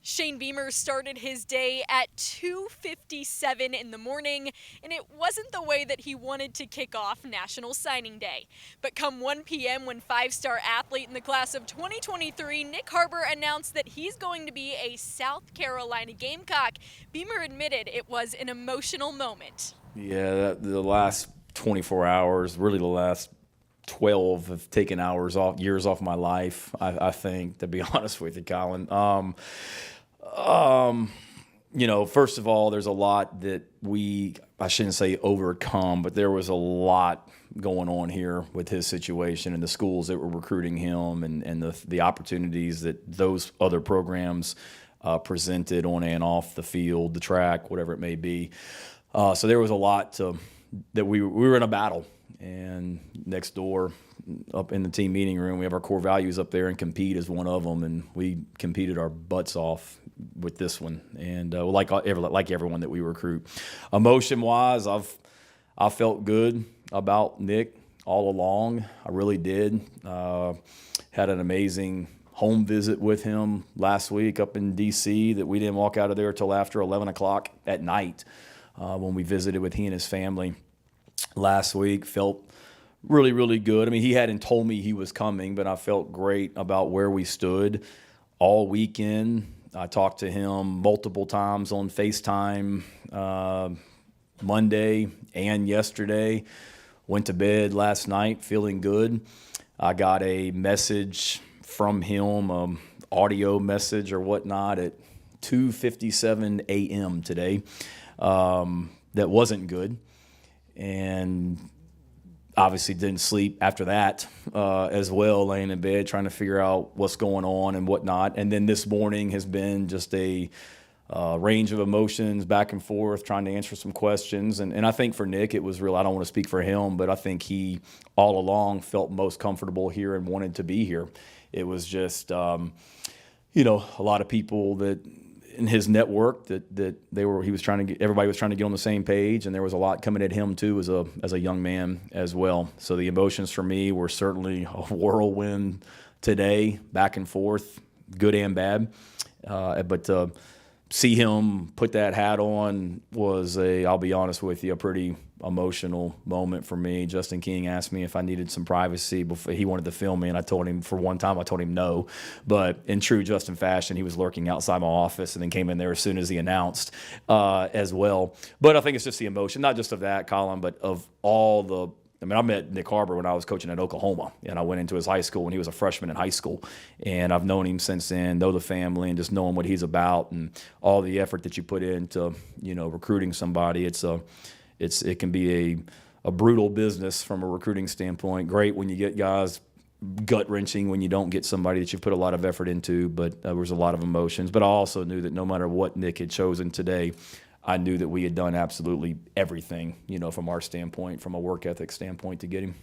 Shane Beamer started his day at 2:57 in the morning, and it wasn't the way that he wanted to kick off National Signing Day. But come 1 p.m. when five-star athlete in the class of 2023, Nyck Harbor, announced that he's going to be a South Carolina Gamecock, Beamer admitted it was an emotional moment. Yeah, the last 24 hours, really the last 12 have taken years off my life, I think, to be honest with you, Colin. First of all, there's a lot that I shouldn't say overcome, but there was a lot going on here with his situation and the schools that were recruiting him and the opportunities that those other programs presented on and off the field, the track, whatever it may be. So there was a lot that we were in a battle. And next door, up in the team meeting room, we have our core values up there, and compete is one of them. And we competed our butts off with this one. And like everyone that we recruit, emotion-wise, I felt good about Nyck all along. I really did. Had an amazing home visit with him last week up in D.C. that we didn't walk out of there till after 11 o'clock at night when we visited with he and his family last week. Felt really, really good. I mean, he hadn't told me he was coming, but I felt great about where we stood all weekend. I talked to him multiple times on FaceTime Monday and yesterday. Went to bed last night feeling good. I got a message from him, audio message or whatnot, at 2:57 a.m. today that wasn't good. And obviously didn't sleep after that as well, laying in bed trying to figure out what's going on and whatnot. And then this morning has been just a range of emotions back and forth, trying to answer some questions. And I think for Nyck, it was real. I don't want to speak for him, but I think he all along felt most comfortable here and wanted to be here. It was just, a lot of people that in his network everybody was trying to get on the same page, and there was a lot coming at him too as a young man as well. So the emotions for me were certainly a whirlwind today, back and forth, good and bad. But see him put that hat on was I'll be honest with you, a pretty emotional moment for me. Justin King asked me if I needed some privacy before he wanted to film me, and I told him no. But in true Justin fashion, he was lurking outside my office and then came in there as soon as he announced as well. But I think it's just the emotion, not just of that, Colin, but of all the I met Nyck Harbor when I was coaching at Oklahoma, and I went into his high school when he was a freshman in high school. And I've known him since then, know the family, and just knowing what he's about and all the effort that you put into, recruiting somebody. It can be a brutal business from a recruiting standpoint. Great when you get guys, gut-wrenching when you don't get somebody that you've put a lot of effort into, but there was a lot of emotions. But I also knew that no matter what Nyck had chosen today, I knew that we had done absolutely everything, from our standpoint, from a work ethic standpoint, to get him.